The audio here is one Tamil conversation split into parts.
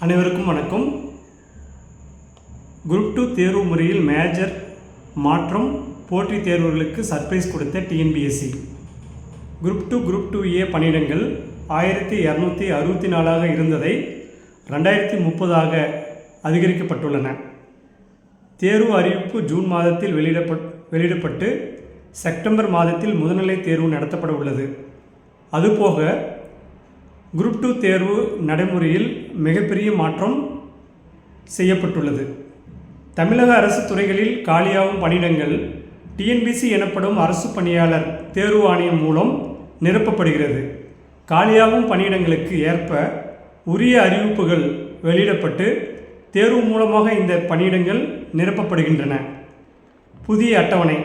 அனைவருக்கும் வணக்கம். குரூப் 2 தேர்வு முறையில் மேஜர் மாற்றம், போட்டித் தேர்வுகளுக்கு சர்ப்ரைஸ் கொடுத்த டிஎன்பிஎஸ்சி. குரூப் 2 குரூப் 2A பணியிடங்கள் 1264 இருந்ததை 2030 அதிகரிக்கப்பட்டுள்ளன. தேர்வு அறிவிப்பு ஜூன் மாதத்தில் வெளியிடப்பட்டு செப்டம்பர் மாதத்தில் முதுநிலை தேர்வு நடத்தப்பட உள்ளது. அதுபோக குரூப் 2 தேர்வு நடைமுறையில் மிகப்பெரிய மாற்றம் செய்யப்பட்டுள்ளது. தமிழக அரசு துறைகளில் காலியாகும் பணியிடங்கள் டிஎன்பிஎஸ்சி எனப்படும் அரசு பணியாளர் தேர்வு ஆணையம் மூலம் நிரப்பப்படுகிறது. காலியாகும் பணியிடங்களுக்கு ஏற்ப உரிய அறிவிப்புகள் வெளியிடப்பட்டு தேர்வு மூலமாக இந்த பணியிடங்கள் நிரப்பப்படுகின்றன. புதிய அட்டவணை.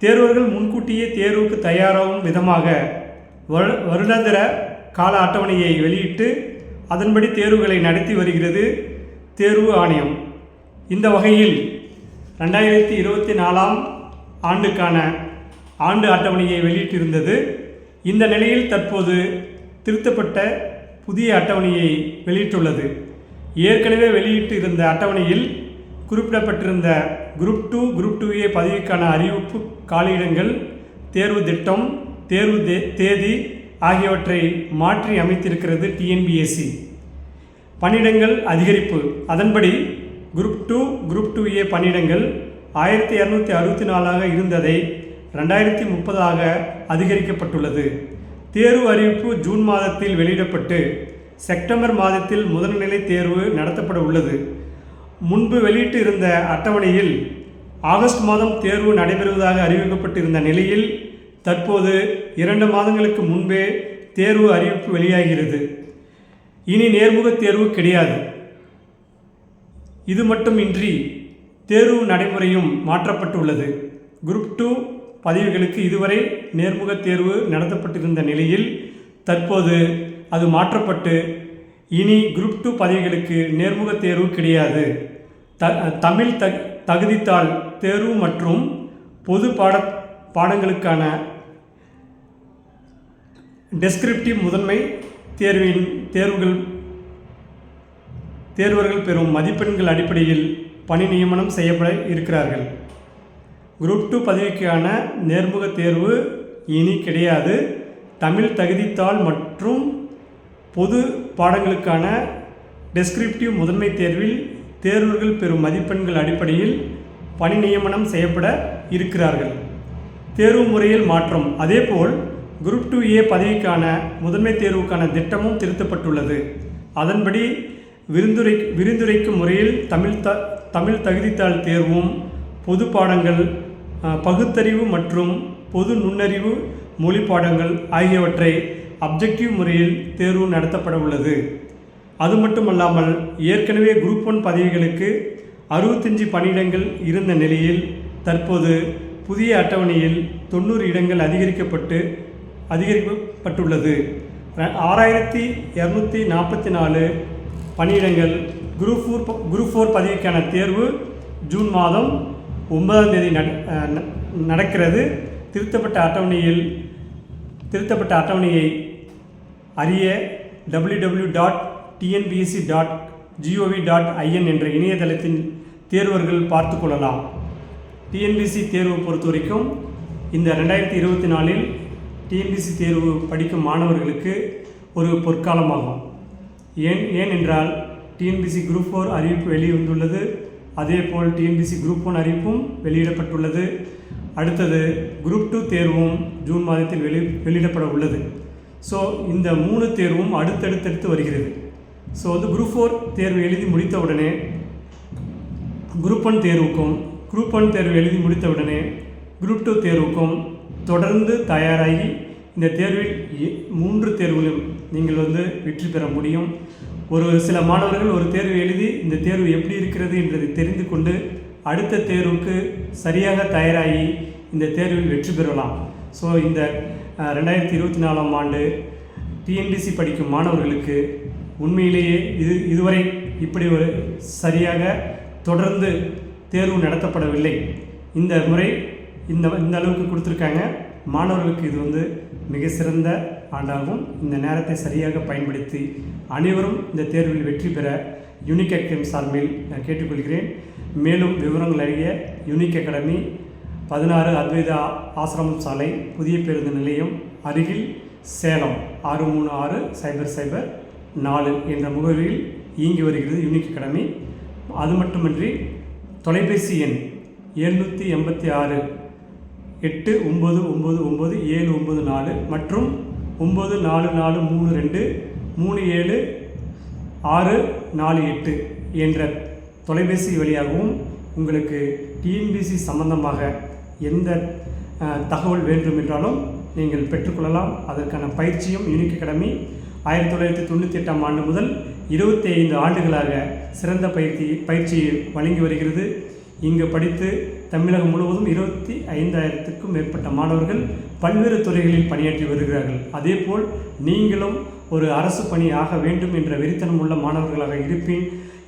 தேர்வர்கள் முன்கூட்டியே தேர்வுக்கு தயாராகும் விதமாக வருடாந்திர கால அட்டவணையை வெளியிட்டு அதன்படி தேர்வுகளை நடத்தி வருகிறது தேர்வு ஆணையம். இந்த வகையில் 2024 ஆண்டுக்கான ஆண்டு அட்டவணையை வெளியிட்டிருந்தது. இந்த நிலையில் தற்போது திருத்தப்பட்ட புதிய அட்டவணையை வெளியிட்டுள்ளது. ஏற்கனவே வெளியிட்டு இருந்த அட்டவணையில் குறிப்பிடப்பட்டிருந்த குரூப் 2 குரூப் 2A பதவிக்கான அறிவிப்பு, காலியிடங்கள், தேர்வு திட்டம், தேர்வு தேதி ஆகியவற்றை மாற்றி அமைத்திருக்கிறது டிஎன்பிஎஸ்சி. பணியிடங்கள் அதிகரிப்பு. அதன்படி குரூப் 2 குரூப் 2A பணியிடங்கள் 1264 இருந்ததை 2030 அதிகரிக்கப்பட்டுள்ளது. தேர்வு அறிவிப்பு ஜூன் மாதத்தில் வெளியிடப்பட்டு செப்டம்பர் மாதத்தில் முதல்நிலை தேர்வு நடத்தப்பட உள்ளது. முன்பு வெளியிட்டு இருந்த அட்டவணையில் ஆகஸ்ட் மாதம் தேர்வு நடைபெறுவதாக அறிவிக்கப்பட்டிருந்த நிலையில் தற்போது 2 மாதங்களுக்கு முன்பே தேர்வு அறிவிப்பு வெளியாகிறது. இனி நேர்முக தேர்வு கிடையாது. இது மட்டுமின்றி தேர்வு நடைமுறையும் மாற்றப்பட்டுள்ளது. குரூப் 2 பதவிகளுக்கு இதுவரை நேர்முக தேர்வு நடத்தப்பட்டிருந்த நிலையில் தற்போது அது மாற்றப்பட்டு இனி குரூப் 2 பதவிகளுக்கு நேர்முக தேர்வு கிடையாது. தமிழ் தகுதித்தாள் தேர்வு மற்றும் பொது பாடங்களுக்கான டெஸ்கிரிப்டிவ் முதன்மை தேர்வின் தேர்வர்கள் பெறும் மதிப்பெண்கள் அடிப்படையில் பணி நியமனம் செய்யப்பட இருக்கிறார்கள். குரூப் 2 பதவிக்கான நேர்முக தேர்வு இனி கிடையாது. தமிழ் தகுதித்தாள் மற்றும் பொது பாடங்களுக்கான டெஸ்கிரிப்டிவ் முதன்மை தேர்வில் தேர்வர்கள் பெறும் மதிப்பெண்கள் அடிப்படையில் பணி நியமனம் செய்யப்பட இருக்கிறார்கள். தேர்வு முறையில் மாற்றம். அதேபோல் குரூப் 2A பதவிக்கான முதன்மை தேர்வுக்கான திட்டமும் திருத்தப்பட்டுள்ளது. அதன்படி விரிந்துரைக்கும் முறையில் தமிழ் தகுதித்தாள் தேர்வும், பொது பாடங்கள், பகுத்தறிவு மற்றும் பொது நுண்ணறிவு மொழி பாடங்கள் ஆகியவற்றை அப்ஜெக்டிவ் முறையில் தேர்வு நடத்தப்பட உள்ளது. அது மட்டுமல்லாமல் ஏற்கனவே குரூப் 1 பதவிகளுக்கு 65 பணியிடங்கள் இருந்த நிலையில் தற்போது புதிய அட்டவணையில் 90 இடங்கள் அதிகரிக்கப்பட்டுள்ளது. 6244 பணியிடங்கள். குரூப் 4 பதவிக்கான தேர்வு ஜூன் மாதம் 9 நடக்கிறது. திருத்தப்பட்ட அட்டவணையை அறிய www.tnbsc.gov.in என்ற இணையதளத்தின் தேர்வர்கள் பார்த்து கொள்ளலாம். டிஎன்பிஎஸ்சி தேர்வு பொறுத்த வரைக்கும் இந்த 2024 டிஎன்பிஎஸ்சி தேர்வு படிக்கும் மாணவர்களுக்கு ஒரு பொற்காலமாகும். ஏனென்றால் டிஎன்பிஎஸ்சி குரூப் 4 அறிவிப்பு வெளிவந்துள்ளது. அதேபோல் டிஎன்பிஎஸ்சி குரூப் 1 அறிவிப்பும் வெளியிடப்பட்டுள்ளது. அடுத்தது குரூப் 2 தேர்வும் ஜூன் மாதத்தில் வெளியிடப்பட உள்ளது. ஸோ இந்த 3 தேர்வும் அடுத்தடுத்து வருகிறது. ஸோ குரூப் 4 தேர்வு எழுதி முடித்தவுடனே குரூப் 1 தேர்வுக்கும், குரூப் 1 தேர்வு எழுதி முடித்தவுடனே குரூப் 2 தேர்வுக்கும் தொடர்ந்து தயாராகி இந்த தேர்வில் 3 தேர்விலும் நீங்கள் வெற்றி பெற முடியும். ஒரு சில மாணவர்கள் ஒரு தேர்வு எழுதி இந்த தேர்வு எப்படி இருக்கிறது என்பதை தெரிந்து கொண்டு அடுத்த தேர்வுக்கு சரியாக தயாராகி இந்த தேர்வில் வெற்றி பெறலாம். ஸோ இந்த 2024 ஆண்டு டிஎன்பிஎஸ்சி படிக்கும் மாணவர்களுக்கு உண்மையிலேயே இதுவரை இப்படி ஒரு சரியாக தொடர்ந்து தேர்வு நடத்தப்படவில்லை. இந்த முறை இந்த அளவுக்கு கொடுத்துருக்காங்க. மாணவர்களுக்கு இது மிக சிறந்த ஆண்டாகும். இந்த நேரத்தை சரியாக பயன்படுத்தி அனைவரும் இந்த தேர்வில் வெற்றி பெற யூனிக் அகாடமி சார்பில் நான் கேட்டுக்கொள்கிறேன். மேலும் விவரங்கள் அறிய யூனிக் அகாடமி 16 அத்வைதா ஆசிரமம் சாலை, புதிய பேருந்து நிலையம் அருகில், சேலம் 636004 என்ற முகவரியில் இயங்கி வருகிறது யூனிக் அகாடமி. அது மட்டுமின்றி தொலைபேசி எண் 786 8999 மற்றும் 9443237648 என்ற தொலைபேசி வழியாகவும் உங்களுக்கு டிஎன்பிசி சம்பந்தமாக எந்த தகவல் வேண்டும் என்றாலும் நீங்கள் பெற்றுக்கொள்ளலாம். அதற்கான பயிற்சியும் யூனிக் அகாடமி 1998ஆம் ஆண்டு முதல் 25 ஆண்டுகளாக சிறந்த பயிற்சியை வழங்கி வருகிறது. இங்கு படித்து தமிழகம் முழுவதும் 25,000க்கும் மேற்பட்ட மாணவர்கள் பல்வேறு துறைகளில் பணியாற்றி வருகிறார்கள். அதேபோல் நீங்களும் ஒரு அரசு பணி ஆக வேண்டும் என்ற வெறித்தனம் உள்ள மாணவர்களாக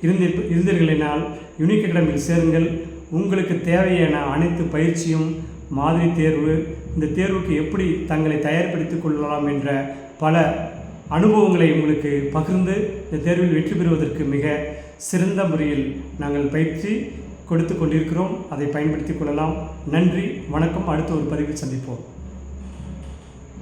இருந்தீர்களெனால் யூனிக் அகாடமியில் சேருங்கள். உங்களுக்கு தேவையான அனைத்து பயிற்சியும், மாதிரி தேர்வு, இந்த தேர்வுக்கு எப்படி தங்களை தயார்படுத்திக் கொள்ளலாம் என்ற பல அனுபவங்களை உங்களுக்கு பகிர்ந்து இந்த தேர்வில் வெற்றி பெறுவதற்கு மிக சிறந்த முறையில் நாங்கள் பயிற்சி கொடுத்து கொண்டிருக்கிறோம். அதை பயன்படுத்திக் கொள்ளலாம். நன்றி, வணக்கம். அடுத்த ஒரு பதிவில் சந்திப்போம்.